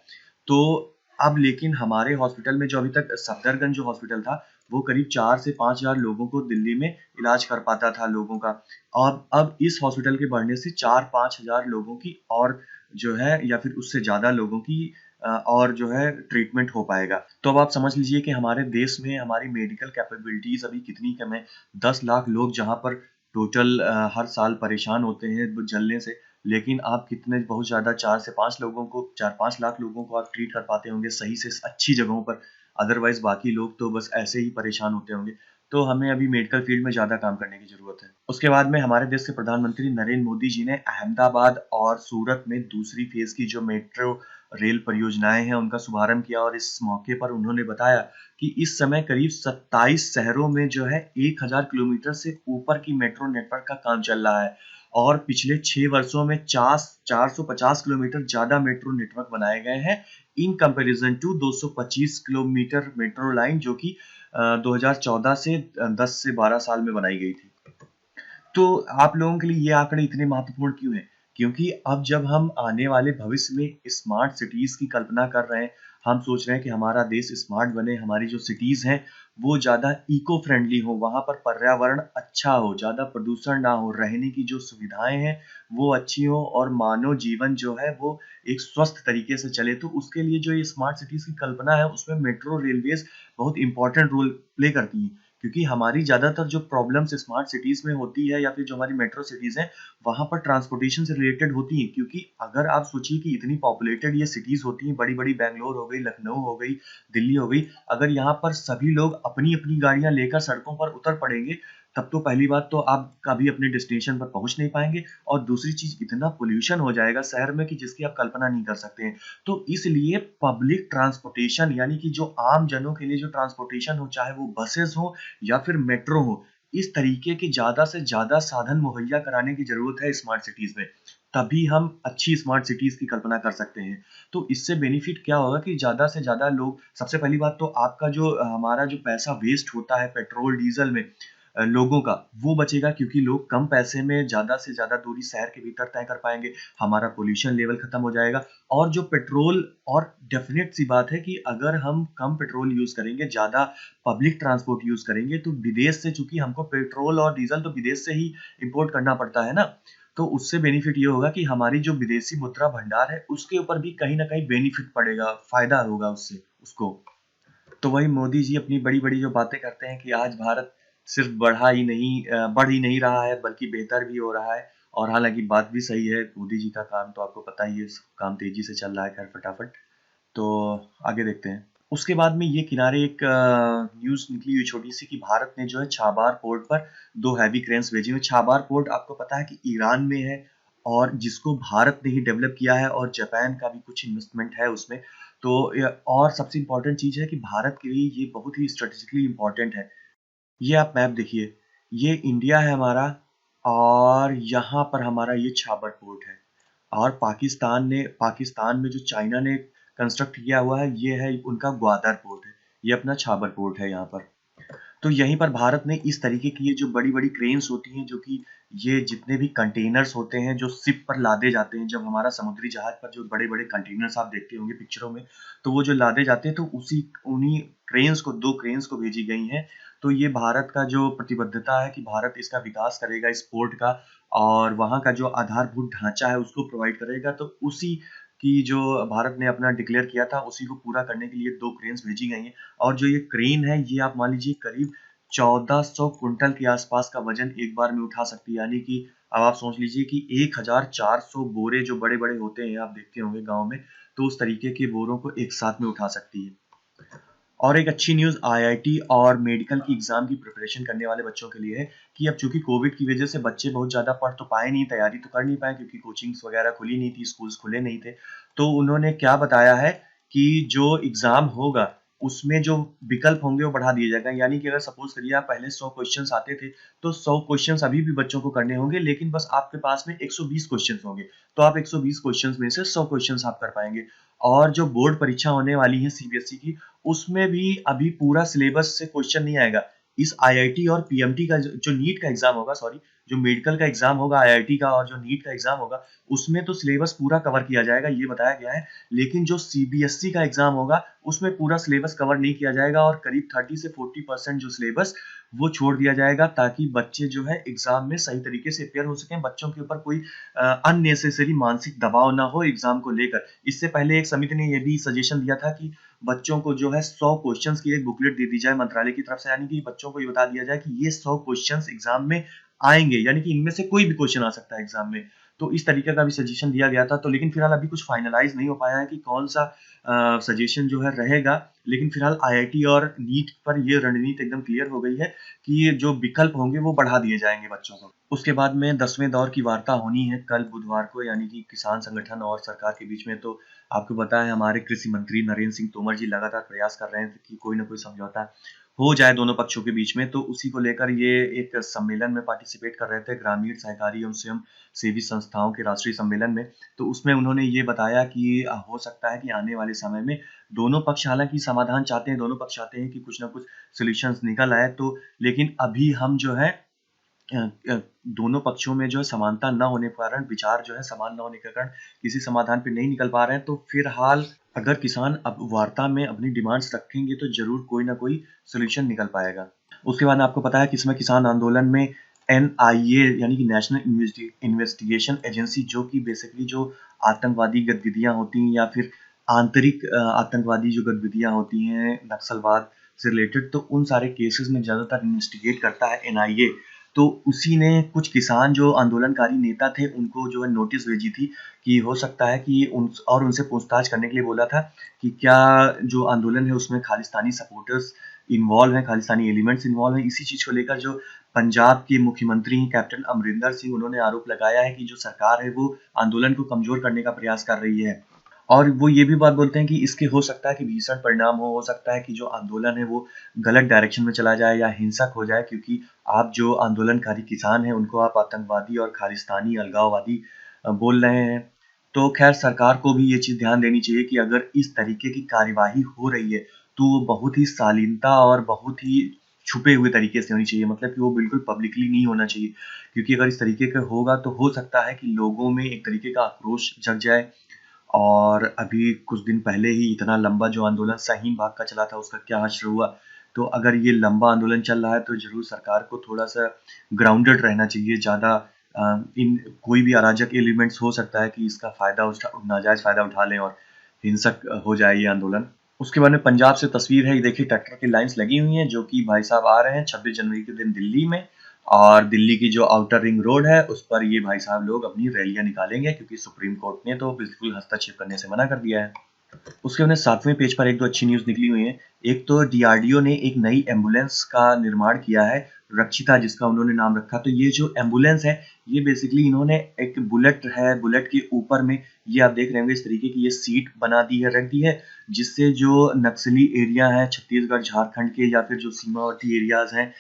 तो अब लेकिन हमारे हॉस्पिटल में जो अभी तक सफदरगंज जो हॉस्पिटल था वो करीब 4 से 5,000 लोगों को दिल्ली में इलाज कर पाता था लोगों का। अब इस हॉस्पिटल के बढ़ने से 4-5 हजार लोगों की और जो है या फिर उससे ज्यादा लोगों की और जो है ट्रीटमेंट हो पाएगा। तो अब आप समझ लीजिए कि हमारे देश में हमारी मेडिकल कैपेबिलिटीज अभी कितनी कम है। 10 लाख लोग जहाँ पर टोटल हर साल परेशान होते हैं जलने से, लेकिन आप कितने बहुत ज़्यादा 4-5 लाख लोगों को आप ट्रीट कर पाते होंगे सही से अच्छी जगहों पर। अदरवाइज बाकी लोग तो बस ऐसे ही परेशान होते होंगे। तो हमें अभी मेडिकल फील्ड में ज़्यादा काम करने की ज़रूरत है। उसके बाद में हमारे देश के प्रधानमंत्री नरेंद्र मोदी जी ने अहमदाबाद और सूरत में दूसरी फेज की जो मेट्रो रेल परियोजनाएं हैं उनका शुभारंभ किया और इस मौके पर उन्होंने बताया कि इस समय करीब 27 शहरों में जो है 1000 किलोमीटर से ऊपर की मेट्रो नेटवर्क का काम चल रहा है और पिछले 6 वर्षों में 450 किलोमीटर ज्यादा मेट्रो नेटवर्क बनाए गए हैं in comparison to 225 kilometre metro line जो कि 2014 से 10 से 12 साल में बनाई गई थी। तो आप लोगों के लिए ये आंकड़े इतने महत्वपूर्ण क्यों हैं? क्योंकि अब जब हम आने वाले भविष्य में स्मार्ट सिटीज की कल्पना कर रहे हैं, हम सोच रहे हैं कि हमारा देश स्मार्ट बने, हमारी जो सिटीज हैं वो ज्यादा इको फ्रेंडली हो, वहां पर पर्यावरण अच्छा हो, ज्यादा प्रदूषण ना हो, रहने की जो सुविधाएं हैं वो अच्छी हो और मानव जीवन जो है वो एक स्वस्थ तरीके से चले। तो उसके लिए जो ये स्मार्ट सिटीज की कल्पना है उसमें मेट्रो रेलवेज बहुत इंपॉर्टेंट रोल प्ले करती हैं। क्योंकि हमारी ज़्यादातर जो प्रॉब्लम्स स्मार्ट सिटीज़ में होती है या फिर जो हमारी मेट्रो सिटीज़ हैं, वहाँ पर ट्रांसपोर्टेशन से रिलेटेड होती हैं। क्योंकि अगर आप सोचिए कि इतनी पॉपुलेटेड ये सिटीज़ होती हैं, बड़ी-बड़ी बैंगलोर हो गई, लखनऊ हो गई, दिल्ली हो गई, अगर यहाँ पर सभी लोग अपनी-अपनी गाड़ियाँ लेकर सड़कों पर उतर पड़ेंगे, तब तो पहली बात तो आप कभी अपने डेस्टिनेशन पर पहुँच नहीं पाएँगे और दूसरी चीज़ इतना पॉल्यूशन हो जाएगा शहर में कि जिसकी आप कल्पना नहीं कर सकते हैं। तो इसलिए पब्लिक ट्रांसपोर्टेशन यानी कि जो आम जनों के लिए जो ट्रांसपोर्टेशन हो, चाहे वो बसेस हो या फिर मेट्रो हो, इस तरीके के ज़्यादा से ज़्यादा साधन मुहैया कराने की ज़रूरत है स्मार्ट सिटीज़ में। तभी हम अच्छी स्मार्ट सिटीज़ की कल्पना कर सकते हैं। तो इससे बेनिफिट क्या होगा कि ज़्यादा से ज़्यादा लोग सबसे पहली बात तो आपका जो हमारा जो पैसा वेस्ट होता है पेट्रोल, डीज़ल में लोगों का, वो बचेगा क्योंकि लोग कम पैसे में ज़्यादा से ज़्यादा दूरी शहर के भीतर तय कर पाएँगे। हमारा पॉल्यूशन लेवल खत्म हो जाएगा और जो पेट्रोल और डेफ़िनेट सी बात है कि अगर हम कम पेट्रोल यूज़ करेंगे, ज़्यादा पब्लिक ट्रांसपोर्ट यूज़ करेंगे, तो विदेश से चूँकि हमको पेट्रोल और डीज़ल तो विदेश से ही इम्पोर्ट करना पड़ता है ना, तो उससे बेनिफिट ये होगा कि हमारी जो विदेशी मुद्रा भंडार है, उसके ऊपर भी कहीं न कहीं बेनिफिट पड़ेगा, फ़ायदा होगा उससे उसको। तो वही मोदी जी अपनी बड़ी-बड़ी जो बातें करते हैं कि आज भारत सिर्फ बढ़ ही नहीं रहा है बल्कि बेहतर भी हो रहा है और हालाँकि बात भी सही है, मोदी जी का काम तो आपको पता ही है, काम तेज़ी से चल रहा है खैर फटाफट। तो आगे देखते हैं। उसके बाद में ये किनारे एक न्यूज़ निकली हुई छोटी-सी कि भारत ने जो है छाबार पोर्ट पर 2 हेवी क्रेन्स भेजी हुई। छाबार पोर्ट आपको पता है कि ईरान में है और जिसको भारत ने ही डेवलप किया है और जापान का भी कुछ इन्वेस्टमेंट है उसमें। तो और सबसे इम्पोर्टेंट चीज़ है कि भारत के लिए ये बहुत ही स्ट्रेटेजिकली इम्पोर्टेंट है। ये आप मैप देखिए, ये इंडिया है हमारा और यहाँ पर हमारा ये छाबर पोर्ट है और पाकिस्तान में जो चाइना ने कंस्ट्रक्ट किया हुआ है, ये है उनका ग्वादर पोर्ट है। ये अपना छाबर पोर्ट है यहाँ पर। तो यहीं पर भारत ने इस तरीके की ये जो बड़ी-बड़ी क्रेन्स होती हैं, जो कि ये जितने भी कंटेनर्स होते हैं, जो शिप पर लादे जाते हैं, जब हमारा समुद्री जहाज पर जो बड़े-बड़े कंटेनर्स आप देखते होंगे पिक्चरों में, तो वो जो लादे जाते हैं, तो उन्हीं क्रेन्स को 2 क्रेन्स को भेजी गई हैं। तो ये भारत का जो प्रतिबद्धता है कि भारत इसका विकास करेगा इस पोर्ट का और वहाँ का जो आधारभूत ढाँचा है, उसको प्रोवाइड करेगा। तो उसी की जो भारत ने अपना डिक्लेयर किया था, उसी को पूरा करने के लिए 2 क्रेन्स भेजी गई हैं। और जो ये क्रेन है ये आप मान लीजिए करीब 1400 कुंटल के आसपास का वजन एक बार में उठा सकती है। यानी कि अब आप सोच लीजिए कि 1400 बोरे जो बड़े-बड़े होते हैं आप देखते होंगे गाँव में, तो उस तरीके के बोरों को एक साथ में उठा सकती है। और एक अच्छी न्यूज़ आईआईटी और मेडिकल की एग्ज़ाम की प्रिपरेशन करने वाले बच्चों के लिए है कि अब चूँकि कोविड की वजह से बच्चे बहुत ज़्यादा पढ़ तो पाए नहीं, तैयारी तो कर नहीं पाए क्योंकि कोचिंग्स वगैरह खुली नहीं थी, स्कूल्स खुले नहीं थे। तो उन्होंने क्या बताया है कि जो एग्ज़ाम होगा, उसमें जो विकल्प होंगे वो बढ़ा दिए जाएगा। यानी कि अगर सपोज़ करिए आप पहले 100 क्वेश्चन्स आते थे, तो 100 क्वेश्चन्स अभी भी बच्चों को करने होंगे, लेकिन बस आपके पास में 120 क्वेश्चन्स होंगे। तो आप 120 क्वेश्चन्स में से 100 क्वेश्चन्स आप कर पाएँगे। और जो बोर्ड परीक्षा होने वाली है सीबीएसई की, उसमें भी अभी पूरा सिलेबस से क्वेश्चन नहीं आएगा। इस आईआईटी और पीएमटी का जो नीट का एग्ज़ाम होगा सॉरी, जो मेडिकल का एग्जाम होगा आईआईटी का और जो नीट का एग्जाम होगा उसमें तो सिलेबस पूरा कवर किया जाएगा, ये बताया गया है। लेकिन जो सीबीएसई का एग्जाम होगा उसमें पूरा सिलेबस कवर नहीं किया जाएगा और करीब 30 से 40% जो सिलेबस वो छोड़ दिया जाएगा, ताकि बच्चे जो है एग्जाम में सही तरीके से अपेयर हो सकें, बच्चों के ऊपर कोई अननेसेसरी मानसिक दबाव ना हो एग्जाम को लेकर। इससे पहले एक समिति ने ये भी सजेशन दिया था कि बच्चों को जो है 100 क्वेश्चंस की एक बुकलेट दे दी जाए मंत्रालय की तरफ से, यानी कि बच्चों को ये बता दिया जाए कि ये 100 क्वेश्चंस एग्जाम में आएंगे, यानी कि इनमें से कोई भी क्वेश्चन आ सकता है एग्जाम में। तो इस तरीके का भी सजेशन दिया गया था। तो लेकिन फिलहाल अभी कुछ फाइनलाइज नहीं हो पाया है कि कौन सा सजेशन जो है रहेगा। लेकिन फिलहाल आईआईटी और नीट पर ये रणनीति एकदम क्लियर हो गई है कि ये जो विकल्प होंगे वो बढ़ा दिए जाएंगे बच्चों को। उसके बाद में 10वें दौर की वार्ता होनी है कल बुधवार को, यानी कि किसान संगठन और सरकार के बीच में। तो आपको पता है हमारे कृषि मंत्री नरेंद्र सिंह तोमर जी लगातार प्रयास कर रहे हैं कि कोई ना कोई समझौता हो जाए दोनों पक्षों के बीच में। तो उसी को लेकर ये एक सम्मेलन में पार्टिसिपेट कर रहे थे, ग्रामीण सहकारी एवं स्वयं सेवी संस्थाओं के राष्ट्रीय सम्मेलन में। तो उसमें उन्होंने ये बताया कि हो सकता है कि आने वाले समय में दोनों पक्ष हालांकि समाधान चाहते हैं, दोनों पक्ष चाहते हैं कि कुछ ना कुछ सॉल्यूशंस निकल आए। तो लेकिन अभी हम जो है अ, अ, दोनों पक्षों में जो है समानता न होने के कारण, विचार जो है समान न होने के कारण किसी समाधान पे नहीं निकल पा रहे हैं। तो फिलहाल अगर किसान अब वार्ता में अपनी डिमांड्स रखेंगे तो जरूर कोई ना कोई सोल्यूशन निकल पाएगा। उसके बाद आपको पता है कि इसमें किसान आंदोलन में एनआईए यानी कि नेशनल इन्वेस्टिगेशन एजेंसी, जो कि बेसिकली जो आतंकवादी गतिविधियां होती हैं या फिर आंतरिक आतंकवादी जो गतिविधियां होती हैं नक्सलवाद से रिलेटेड, तो उन सारे केसेस में ज्यादातर इन्वेस्टिगेट करता है एनआईए। तो उसी ने कुछ किसान जो आंदोलनकारी नेता थे उनको जो है नोटिस भेजी थी कि हो सकता है कि उनसे पूछताछ करने के लिए बोला था कि क्या जो आंदोलन है उसमें खालिस्तानी सपोर्टर्स इन्वॉल्व हैं, खालिस्तानी एलिमेंट्स इन्वॉल्व हैं। इसी चीज को लेकर जो पंजाब के मुख्यमंत्री कैप्टन अमरिंदर सिंह, उन्होंने आरोप लगाया है कि जो सरकार है वो आंदोलन को कमजोर करने का प्रयास कर रही है। और वो ये भी बात बोलते हैं कि इसके हो सकता है कि भीषण परिणाम हो सकता है कि जो आंदोलन है वो गलत डायरेक्शन में चला जाए या हिंसक हो जाए, क्योंकि आप जो आंदोलनकारी किसान हैं उनको आप आतंकवादी और खालिस्तानी अलगाववादी बोल रहे हैं। तो खैर सरकार को भी ये चीज ध्यान देनी चाहिए कि अगर इस तरीके की कार्यवाही हो रही है तो वो बहुत ही शालीनता और बहुत ही छुपे हुए तरीके से होनी चाहिए, मतलब कि वो बिल्कुल पब्लिकली नहीं होना चाहिए। क्योंकि अगर इस तरीके का होगा तो हो सकता है कि लोगों में एक तरीके का आक्रोश जग जाए। और अभी कुछ दिन पहले ही इतना लंबा जो आंदोलन शाहीन बाग का चला था उसका क्या हश्र हुआ। तो अगर ये लंबा आंदोलन चल रहा है तो जरूर सरकार को थोड़ा सा ग्राउंडेड रहना चाहिए। ज़्यादा इन कोई भी अराजक एलिमेंट्स हो सकता है कि इसका नाजायज फायदा उठा लें और हिंसक हो जाए ये आंदोलन। उसके बाद में पंजाब से तस्वीर है, ये देखिए ट्रैक्टर की लाइंस लगी हुई हैं जो कि भाई साहब आ रहे हैं 26 जनवरी के दिन दिल्ली में। और दिल्ली की जो आउटर रिंग रोड है उस पर ये भाई साहब लोग अपनी रैलियां निकालेंगे, क्योंकि सुप्रीम कोर्ट ने तो बिल्कुल हस्तक्षेप करने से मना कर दिया है। उसके बाद 7वें पेज पर एक दो अच्छी न्यूज निकली हुई है। एक तो डीआरडीओ ने एक नई एम्बुलेंस का निर्माण किया है, रक्षिता जिसका उन्होंने नाम रखा। तो ये जो एम्बुलेंस है ये बेसिकली इन्होंने एक बुलेट है, बुलेट के ऊपर में ये आप देख रहे होंगे इस तरीके की ये सीट बना दी है, रख दी है, जिससे जो नक्सली एरिया है छत्तीसगढ़ झारखंड के या फिर जो सीमावर्ती एरियाज हैं,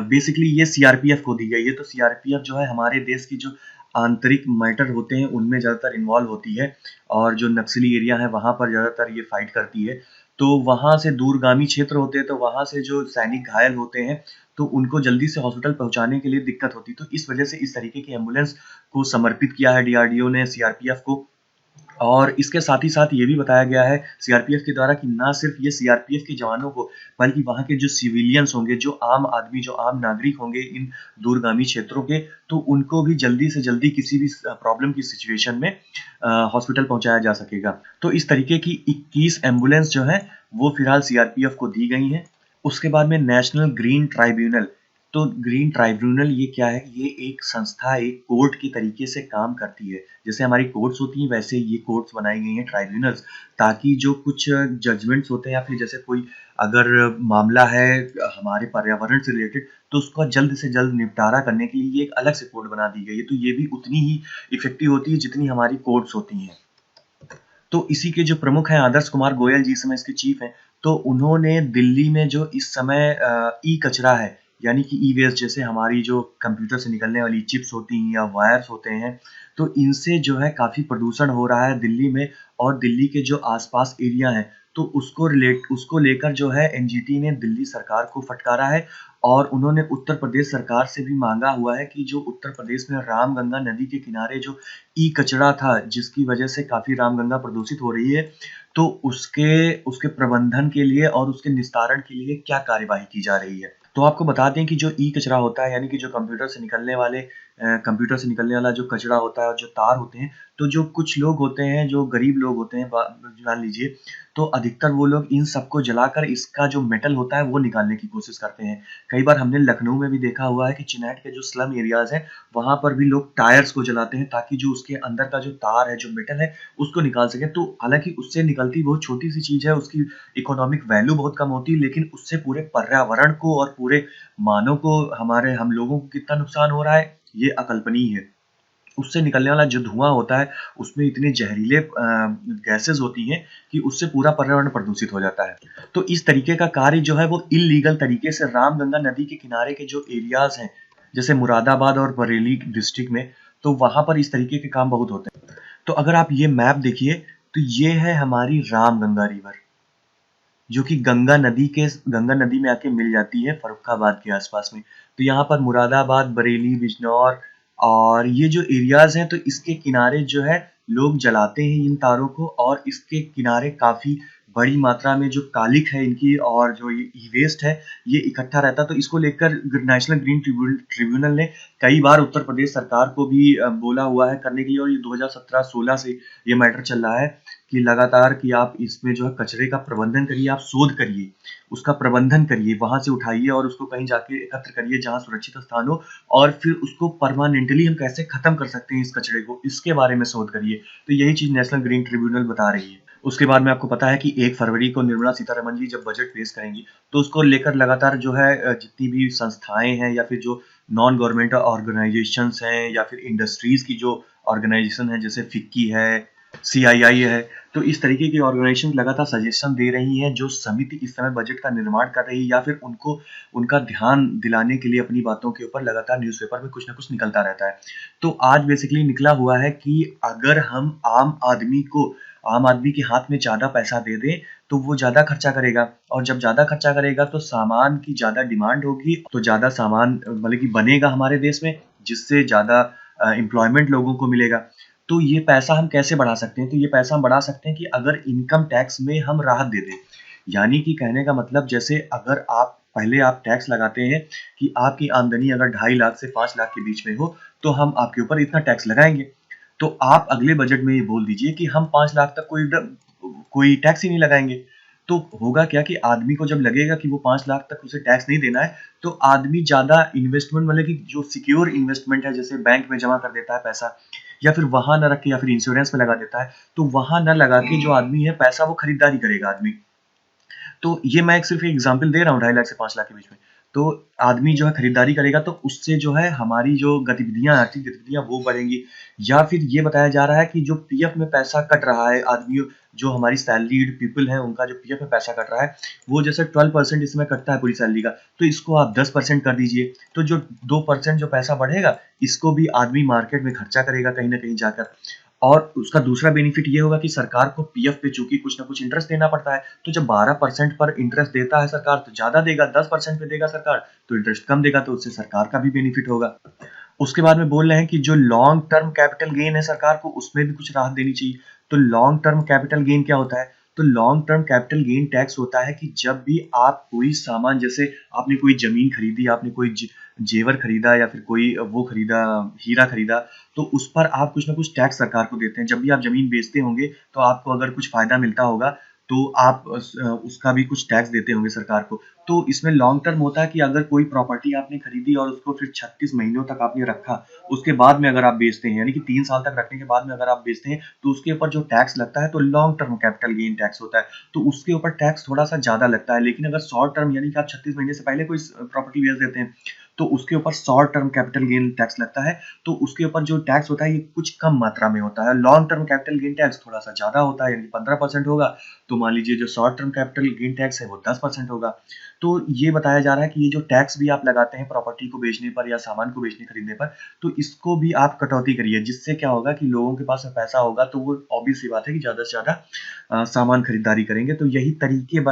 बेसिकली ये सीआरपीएफ को दी गई है। तो सीआरपीएफ जो है हमारे देश की जो आंतरिक मैटर होते हैं उनमें ज़्यादातर इन्वॉल्व होती है और जो नक्सली एरिया है वहाँ पर ज़्यादातर ये फाइट करती है। तो वहाँ से दूरगामी क्षेत्र होते हैं तो वहाँ से जो सैनिक घायल होते हैं तो उनको जल्दी से हॉस्पिटल पहुँचाने के लिए दिक्कत होती है। तो इस वजह से इस तरीके की एम्बुलेंस को समर्पित किया है डीआरडीओ ने सीआरपीएफ को। और इसके साथ ही साथ ये भी बताया गया है सीआरपीएफ के द्वारा कि ना सिर्फ ये सीआरपीएफ के जवानों को बल्कि वहाँ के जो सिविलियंस होंगे, जो आम आदमी, जो आम नागरिक होंगे इन दूरगामी क्षेत्रों के, तो उनको भी जल्दी से जल्दी किसी भी प्रॉब्लम की सिचुएशन में हॉस्पिटल पहुंचाया जा सकेगा। तो इस तरीके की 21 एम्बुलेंस जो है वो फिलहाल सीआरपीएफ को दी गई हैं। उसके बाद में नेशनल ग्रीन ट्राइब्यूनल। तो ग्रीन ट्राइब्यूनल ये क्या है? ये एक संस्था, एक कोर्ट के तरीके से काम करती है। जैसे हमारी कोर्ट्स होती हैं वैसे ये कोर्ट्स बनाई गई हैं ट्राइब्यूनल्स, ताकि जो कुछ जजमेंट्स होते हैं या फिर जैसे कोई अगर मामला है हमारे पर्यावरण से रिलेटेड तो उसका जल्द से जल्द निपटारा करने के लिए ये एक अलग से कोर्ट बना दी गई है। तो ये भी उतनी ही इफेक्टिव होती है जितनी हमारी कोर्ट्स होती हैं। तो इसी के जो प्रमुख हैं आदर्श कुमार गोयल जी, इस समय इसके चीफ हैं। तो उन्होंने दिल्ली में जो इस समय ई कचरा है यानी कि ई वेस्ट, जैसे हमारी जो कंप्यूटर से निकलने वाली चिप्स होती हैं या वायर्स होते हैं, तो इनसे जो है काफ़ी प्रदूषण हो रहा है दिल्ली में। और दिल्ली के जो आसपास एरिया हैं तो उसको लेकर जो है एनजीटी ने दिल्ली सरकार को फटकारा है और उन्होंने उत्तर प्रदेश सरकार से भी मांगा हुआ है कि जो उत्तर प्रदेश में रामगंगा नदी के किनारे जो ई कचरा था, जिसकी वजह से काफ़ी रामगंगा प्रदूषित हो रही है, तो उसके उसके प्रबंधन के लिए और उसके निस्तारण के लिए क्या कार्यवाही की जा रही है। तो आपको बता दें कि जो ई कचरा होता है, यानी कि जो कंप्यूटर से निकलने वाला जो कचरा होता है और जो तार होते हैं, तो जो कुछ लोग होते हैं, जो गरीब लोग होते हैं, मान लीजिए, तो अधिकतर वो लोग इन सबको जलाकर इसका जो मेटल होता है वो निकालने की कोशिश करते हैं। कई बार हमने लखनऊ में भी देखा हुआ है कि चिनाट के जो स्लम एरियाज हैं, वहाँ पर भी लोग टायर्स को जलाते हैं ताकि जो उसके अंदर का जो तार है, जो मेटल है, उसको निकाल सकें। तो हालाँकि उससे निकलती बहुत छोटी-सी चीज़ है, उसकी इकोनॉमिक वैल्यू बहुत कम होती है, लेकिन उससे पूरे पर्यावरण को और पूरे मानव को, हम लोगों को कितना नुकसान हो रहा है, ये अकल्पनीय है। उससे निकलने वाला जो धुआं होता है, उसमें इतने जहरीले गैसेज़ होती हैं कि उससे पूरा पर्यावरण प्रदूषित हो जाता है। तो इस तरीके का कार्य जो है वो इल्लीगल तरीके से रामगंगा नदी के किनारे के जो एरियाज़ हैं, जैसे मुरादाबाद और बरेली डिस्ट्रिक्ट में, तो वहाँ पर इस तरीके के काम बहुत होते हैं। तो अगर आप ये मैप देखिए, तो ये है हमारी रामगंगा रिवर, जो कि गंगा नदी में आके मिल जाती है फर्रुखाबाद के आसपास में। तो यहाँ पर मुरादाबाद, बरेली, बिजनौर और ये जो एरियाज हैं, तो इसके किनारे जो है लोग जलाते हैं इन तारों को, और इसके किनारे काफी बड़ी मात्रा में जो कालिख है इनकी और जो ये ई वेस्ट है, ये इकट्ठा रहता है। तो इसको लेकर नेशनल ग्रीन ट्रिब्यूनल ने कई बार उत्तर प्रदेश सरकार को भी बोला हुआ है करने के लिए, और ये 2017-16 से ये मैटर चल रहा है कि लगातार कि आप इसमें जो है कचरे का प्रबंधन करिए, आप शोध करिए, उसका प्रबंधन करिए, वहाँ से उठाइए और उसको कहीं जाके एकत्र करिए जहाँ सुरक्षित स्थान हो, और फिर उसको परमानेंटली हम कैसे खत्म कर सकते हैं इस कचरे को, इसके बारे में शोध करिए। तो यही चीज़ नेशनल ग्रीन ट्रिब्यूनल बता रही है। उसके बाद में आपको पता है कि 1 फरवरी को निर्मला सीतारमण जी जब बजट पेश करेंगी, तो उसको लेकर लगातार जो है जितनी भी संस्थाएँ हैं या फिर जो नॉन गवर्नमेंट ऑर्गेनाइजेशंस हैं या फिर इंडस्ट्रीज़ की जो ऑर्गेनाइजेशन है, जैसे फिक्की है, सीआईआई है, तो इस तरीके की ऑर्गेनाइजेशन लगातार सजेशन दे रही हैं, जो समिति इस समय बजट का निर्माण कर रही है, या फिर उनको उनका ध्यान दिलाने के लिए अपनी बातों के ऊपर लगातार न्यूज़पेपर में कुछ ना कुछ निकलता रहता है। तो आज बेसिकली निकला हुआ है कि अगर हम आम आदमी के हाथ में ज़्यादा पैसा दे दें, तो वो ज़्यादा खर्चा करेगा, और जब ज़्यादा खर्चा करेगा तो सामान की ज़्यादा डिमांड होगी, तो ज़्यादा सामान मतलब कि बनेगा हमारे देश में, जिससे ज़्यादा एम्प्लॉयमेंट लोगों को मिलेगा। तो ये पैसा हम कैसे बढ़ा सकते हैं? तो ये पैसा हम बढ़ा सकते हैं कि अगर इनकम टैक्स में हम राहत दे दें। यानी कि कहने का मतलब, जैसे अगर आप टैक्स लगाते हैं कि आपकी आमदनी अगर 2.5 लाख से 5 लाख के बीच में हो, तो हम आपके ऊपर इतना टैक्स लगाएँगे। तो आप अगले बजट में ये बोल दीजिए कि हम 5 लाख तक कोई टैक्स ही नहीं लगाएँगे। तो होगा क्या कि आदमी को जब लगेगा कि वो 5 लाख तक उसे टैक्स नहीं देना है, तो आदमी ज़्यादा इन्वेस्टमेंट, मतलब कि जो सिक्योर इन्वेस्टमेंट है, जैसे बैंक में जमा कर देता है पैसा, या फिर वहाँ ना रख के या फिर इंश्योरेंस में लगा देता है, तो वहाँ ना लगा के जो आदमी है पैसा वो खरीदारी करेगा आदमी। तो ये मैं सिर्फ एक एग्जांपल दे रहा हूँ, 2.5 लाख से 5 लाख के बीच में। तो आदमी जो है खरीदारी करेगा, तो उससे जो है हमारी जो गतिविधियाँ, आर्थिक गतिविधियाँ वो बढ़ेंगी। या फिर ये बताया जा रहा है कि जो पीएफ में पैसा कट रहा है, आदमियों जो हमारी सैलरीड पीपल हैं उनका जो पीएफ में पैसा कट रहा है, वो जैसे 12% इसमें कटता है पूरी सैलरी का, तो इसको आप 10% कर दीजिए। तो जो 2% जो पैसा बढ़ेगा, इसको भी आदमी मार्केट में खर्चा करेगा कहीं न कहीं जाकर। और उसका दूसरा बेनिफिट ये होगा कि सरकार को पीएफ पे चूंकि कुछ ना कुछ इंटरेस्ट देना पड़ता है, तो जब 12% पर इंटरेस्ट देता है सरकार, तो ज्यादा देगा, 10% पे देगा सरकार तो इंटरेस्ट कम देगा, तो उससे सरकार का भी बेनिफिट होगा। उसके बाद में बोल रहे हैं कि जो लॉन्ग टर्म कैपिटल गेन है सरकार को, उसमें भी कुछ राहत देनी चाहिए। तो लॉन्ग टर्म कैपिटल गेन क्या होता है? तो long term capital gain tax होता है कि जब भी आप कोई सामान, जैसे आपने कोई जमीन खरीदी, आपने कोई जेवर खरीदा, या फिर कोई वो खरीदा, हीरा खरीदा, तो उस पर आप कुछ ना कुछ टैक्स सरकार को देते हैं। जब भी आप जमीन बेचते होंगे, तो आपको अगर कुछ फायदा मिलता होगा, तो आप उसका भी कुछ टैक्स देते होंगे सरकार को। तो इसमें लॉन्ग टर्म होता है कि अगर कोई प्रॉपर्टी आपने खरीदी और उसको फिर 36 महीनों तक आपने रखा, उसके बाद में अगर आप बेचते हैं, यानी कि 3 साल तक रखने के बाद में अगर आप बेचते हैं, तो उसके ऊपर जो टैक्स लगता है, तो long term capital gain tax होता है। तो उसके ऊपर टैक्स थोड़ा सा ज्यादा लगता है। लेकिन अगर शॉर्ट टर्म, यानी कि आप 36 महीने से पहले कोई प्रॉपर्टी बेच देते हैं, तो उसके ऊपर short term capital gain tax लगता है। तो उसके ऊपर जो टैक्स होता है, ये कुछ कम मात्रा में होता है। Long term capital gain tax थोड़ा सा ज्यादा होता है, यानी 15% होगा। तो मान लीजिए जो short term capital gain tax है वो 10% होगा। तो ये बताया जा रहा है कि ये जो टैक्स भी आप लगाते हैं प्रॉपर्टी को बेचने पर या सामान को बेचने खरीदने पर, तो इसको भी आप कटौती करिए, जिससे क्या होगा कि लोगों के पास पैसा होगा तो वो ऑब्वियस सी बात है कि ज़्यादा से ज़्यादा सामान खरीदारी करेंगे। तो यही तरीके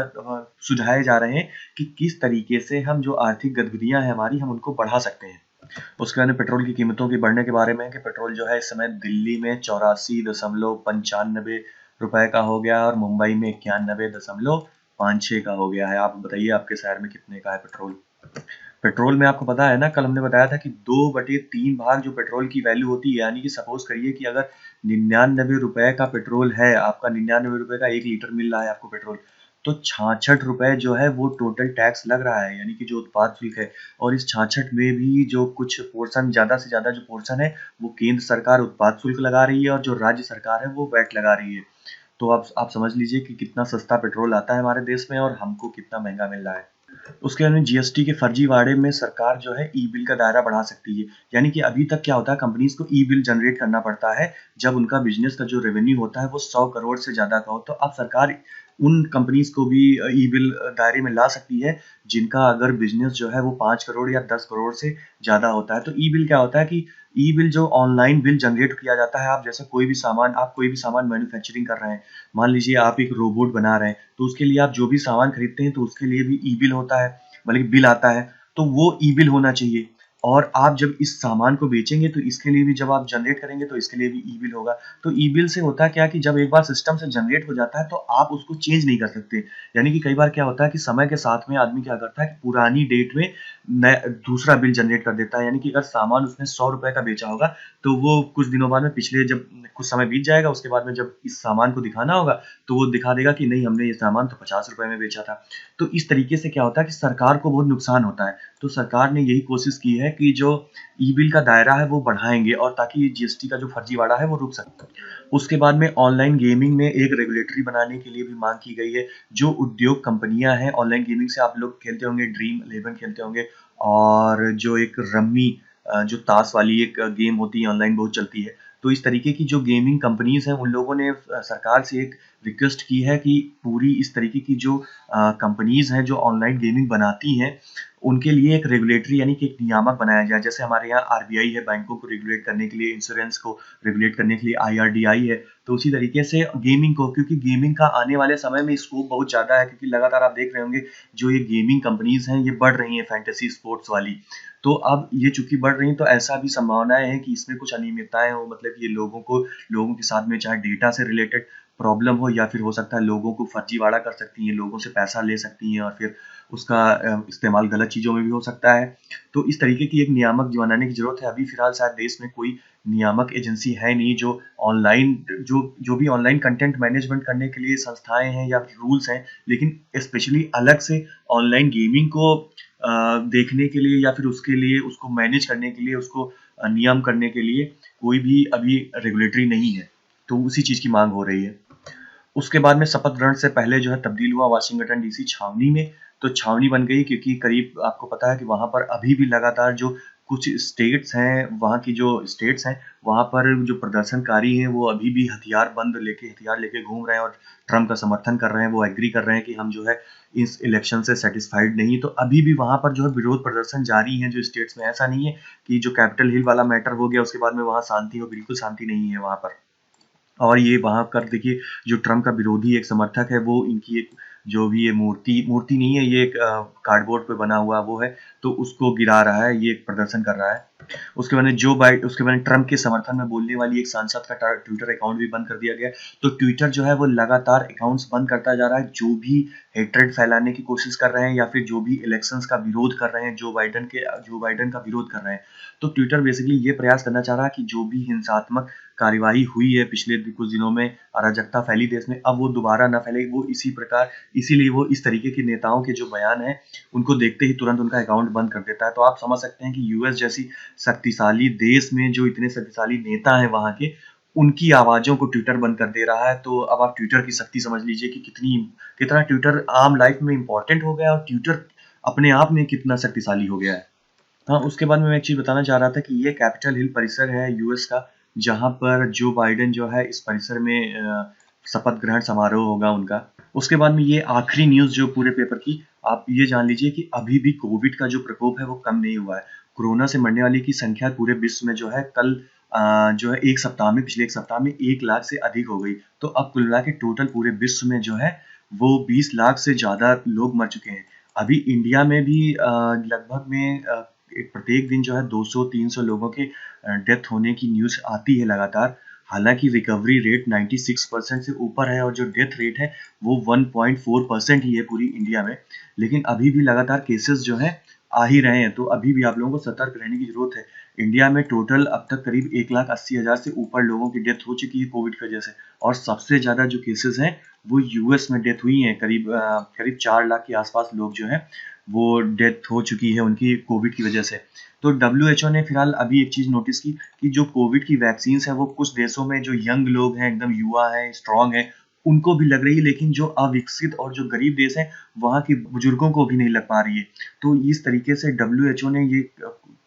सुझाए जा रहे हैं कि किस तरीके से हम जो आर्थिक गतिविधियां हैं हमारी, हम उनको बढ़ा सकते हैं। उसके बाद में पेट्रोल की कीमतों के बढ़ने के बारे में है कि पेट्रोल जो है इस समय दिल्ली में 84.95 रुपए का हो गया और मुंबई में 91.56 का हो गया है। आप बताइए आपके शहर में कितने का है पेट्रोल? पेट्रोल में आपको पता है ना, कल हमने बताया था कि 2/3 भाग जो पेट्रोल की वैल्यू होती है, यानी कि सपोज करिए कि अगर 99 रुपए का पेट्रोल है, आपका 99 रुपए का 1 लीटर मिल रहा है आपको पेट्रोल, तो 66 रुपए जो है वो टोटल टैक्स लग रहा है, यानी कि जो उत्पाद शुल्क है। और इस 66 में भी जो कुछ पोर्शन, ज्यादा से ज्यादा जो पोर्शन है वो केंद्र सरकार उत्पाद शुल्क लगा रही है और जो राज्य सरकार है वो वैट लगा रही है। तो आप समझ लीजिए कि कितना सस्ता पेट्रोल आता है हमारे देश में और हमको कितना महंगा मिल रहा है। उसके बाद में जीएसटी के फर्जीवाड़े में सरकार जो है ई बिल का दायरा बढ़ा सकती है। यानी कि अभी तक क्या होता है, कंपनीज को ई बिल जनरेट करना पड़ता है जब उनका बिजनेस का जो रेवेन्यू होता है वो 100 करोड़ से ज्यादा का हो। तो अब सरकार उन कंपनीज को भी ई बिल दायरे में ला सकती है जिनका अगर बिजनेस जो है वो 5 करोड़ या 10 करोड़ से ज्यादा होता है। तो ई बिल क्या होता है कि ई बिल जो ऑनलाइन बिल जनरेट किया जाता है, आप जैसे कोई भी सामान मैन्युफैक्चरिंग कर रहे हैं, मान लीजिए आप एक रोबोट बना रहे हैं, तो उसके लिए आप जो भी सामान खरीदते हैं तो उसके लिए भी ई बिल होता है, मतलब बिल आता है, तो वो ई बिल होना चाहिए। और आप जब इस सामान को बेचेंगे तो इसके लिए भी, जब आप जनरेट करेंगे तो इसके लिए भी ई बिल होगा। तो ई बिल से होता क्या कि जब एक बार सिस्टम से जनरेट हो जाता है तो आप उसको चेंज नहीं कर सकते। यानी कि कई बार क्या होता है कि समय के साथ में आदमी क्या करता है कि पुरानी डेट में दूसरा बिल जनरेट कर देता है। यानी कि अगर सामान उसने 100 रुपए का बेचा होगा तो वो कुछ दिनों बाद में, पिछले जब कुछ समय बीत जाएगा, उसके बाद में जब इस सामान को दिखाना होगा तो वो दिखा देगा कि नहीं, हमने ये सामान तो 50 रुपए में बेचा था। तो इस तरीके से क्या होता है कि सरकार को बहुत नुकसान होता है। तो सरकार ने यही कोशिश की है कि जो ई बिल का दायरा है वो बढ़ाएंगे, और ताकि ये जीएसटी का जो फर्जीवाड़ा है वो रुक सके। उसके बाद में ऑनलाइन गेमिंग में एक रेगुलेटरी बनाने के लिए भी मांग की गई है। जो उद्योग कंपनियां हैं ऑनलाइन गेमिंग से, आप लोग खेलते होंगे, ड्रीम 11 खेलते होंगे, और जो एक रम्मी, जो ताश वाली एक गेम होती है ऑनलाइन, बहुत चलती है। तो इस तरीके की जो गेमिंग कंपनीज हैं उन लोगों ने सरकार से एक रिक्वेस्ट की है कि पूरी इस तरीके की जो कंपनीज हैं जो ऑनलाइन गेमिंग बनाती हैं, उनके लिए एक रेगुलेटरी, यानी कि एक नियामक बनाया जाए। जैसे हमारे यहाँ आरबीआई है बैंकों को रेगुलेट करने के लिए, इंश्योरेंस को रेगुलेट करने के लिए आईआरडीआई है, तो उसी तरीके से गेमिंग को, क्योंकि गेमिंग का आने वाले समय में स्कोप बहुत ज़्यादा है, क्योंकि लगातार आप देख रहे होंगे जो ये गेमिंग कंपनीज हैं ये बढ़ रही हैं, फैंटेसी स्पोर्ट्स वाली। तो अब ये चूंकि बढ़ रही हैं तो ऐसा भी संभावनाएं हैं कि इसमें कुछ अनियमितताएं हो, मतलब ये लोगों के साथ में चाहे डेटा से रिलेटेड प्रॉब्लम हो, या फिर हो सकता है लोगों को फर्जीवाड़ा कर सकती हैं, लोगों से पैसा ले सकती हैं, और फिर उसका इस्तेमाल गलत चीज़ों में भी हो सकता है। तो इस तरीके की एक नियामक जो बनाने की ज़रूरत है। अभी फ़िलहाल शायद देश में कोई नियामक एजेंसी है नहीं जो ऑनलाइन, जो भी ऑनलाइन कंटेंट मैनेजमेंट करने के लिए संस्थाएँ हैं या रूल्स हैं, लेकिन स्पेशली अलग से ऑनलाइन गेमिंग को देखने के लिए या फिर उसके लिए, उसको मैनेज करने के लिए, उसको नियम करने के लिए कोई भी अभी रेगुलेटरी नहीं है। तो उसी चीज़ की माँग हो रही है। उसके बाद में शपथ ग्रहण से पहले जो है तब्दील हुआ वाशिंगटन डीसी छावनी में। तो छावनी बन गई क्योंकि करीब, आपको पता है कि वहाँ पर अभी भी लगातार जो कुछ स्टेट्स हैं, वहाँ की जो स्टेट्स हैं, वहाँ पर जो प्रदर्शनकारी हैं वो अभी भी हथियार लेके घूम रहे हैं और ट्रम्प का समर्थन कर रहे हैं। वो एग्री कर रहे हैं कि हम जो है इस इलेक्शन से सेटिस्फाइड नहीं। तो अभी भी वहाँ पर जो है विरोध प्रदर्शन जारी है जो स्टेट्स में। ऐसा नहीं है कि जो कैपिटल हिल वाला मैटर हो गया उसके बाद में वहाँ शांति हो, बिल्कुल शांति नहीं है वहाँ पर। और ये वहाँ कर देखिए, जो ट्रम्प का विरोधी एक समर्थक है वो इनकी एक, जो भी ये मूर्ति नहीं है, ये एक कार्डबोर्ड पे बना हुआ वो है, तो उसको गिरा रहा है, ये एक प्रदर्शन कर रहा है। उसके बाद ट्रम्प के समर्थन में बोलने वाली एक सांसद का ट्विटर अकाउंट भी बंद कर दिया गया। तो ट्विटर जो है वो लगातार अकाउंट्स बंद करता जा रहा है जो भी हेट्रेड फैलाने की कोशिश कर रहे हैं या फिर जो भी इलेक्शंस का विरोध कर रहे हैं, जो बाइडन का विरोध कर रहे हैं। तो ट्विटर बेसिकली ये प्रयास करना चाह रहा है कि जो भी हिंसात्मक कार्यवाही हुई है पिछले कुछ दिनों में, अराजकता फैली देश में, अब वो दोबारा ना फैले। वो इसीलिए वो इस तरीके के नेताओं के जो बयान हैं उनको देखते ही तुरंत उनका अकाउंट बंद कर देता है। तो आप समझ सकते हैं कि यूएस जैसी शक्तिशाली देश में जो इतने शक्तिशाली नेता हैं वहाँ के, उनकी आवाजों को ट्विटर बंद कर दे रहा है। तो अब आप ट्विटर की शक्ति समझ लीजिए कि कितना ट्विटर आम लाइफ में इंपॉर्टेंट हो गया, और ट्विटर अपने आप में कितना शक्तिशाली हो गया है। हाँ, उसके बाद में मैं एक चीज़ बताना चाह रहा था कि ये कैपिटल हिल परिसर है यूएस का, जहाँ पर जो बाइडेन जो है इस परिसर में शपथ ग्रहण समारोह होगा उनका। उसके बाद में ये आखिरी न्यूज़ जो पूरे पेपर की, आप ये जान लीजिए कि अभी भी कोविड का जो प्रकोप है वो कम नहीं हुआ है। कोरोना से मरने वाले की संख्या पूरे विश्व में जो है कल जो है 1 सप्ताह में, पिछले 1 सप्ताह में 1 लाख से अधिक हो गई। तो अब कुल मिला के टोटल पूरे विश्व में जो है वो 20 लाख से ज़्यादा लोग मर चुके हैं। अभी इंडिया में भी लगभग में प्रत्येक दिन जो है 200-300 लोगों के डेथ होने की न्यूज़ आती है लगातार। हालाँकि रिकवरी रेट 96% से ऊपर है और जो डेथ रेट है वो 1.4% ही है पूरी इंडिया में। लेकिन अभी भी लगातार केसेस जो हैं आ ही रहे हैं, तो अभी भी आप लोगों को सतर्क रहने की ज़रूरत है। इंडिया में टोटल अब तक करीब 1,80,000 से ऊपर लोगों की डेथ हो चुकी है कोविड की वजह से, और सबसे ज़्यादा जो केसेस हैं वो यूएस में डेथ हुई हैं। करीब 4 लाख के आसपास लोग जो हैं वो डेथ हो चुकी है उनकी कोविड की वजह से। तो डब्ल्यूएचओ ने फिलहाल अभी एक चीज़ नोटिस की कि जो कोविड की वैक्सीन्स है वो कुछ देशों में जो यंग लोग हैं, एकदम युवा हैं, स्ट्रॉन्ग हैं, उनको भी लग रही है, लेकिन जो अविकसित और जो गरीब देश हैं, वहाँ के बुजुर्गों को भी नहीं लग पा रही है। तो इस तरीके से डब्ल्यूएचओ ने ये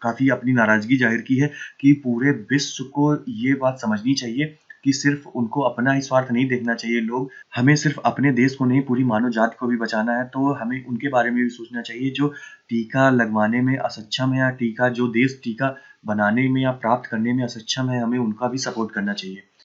काफ़ी अपनी नाराज़गी ज़ाहिर की है कि पूरे विश्व को ये बात समझनी चाहिए कि सिर्फ़ उनको अपना ही स्वार्थ नहीं देखना चाहिए लोग, हमें सिर्फ़ अपने देश को नहीं, पूरी मानव जाति को भी बचाना है, तो हमें उनके बारे में भी सोचना चाहिए जो टीका लगवाने में असक्षम है, या जो देश टीका बनाने में या प्राप्त करने में असक्षम है, हमें उनका भी सपोर्ट करना चाहिए।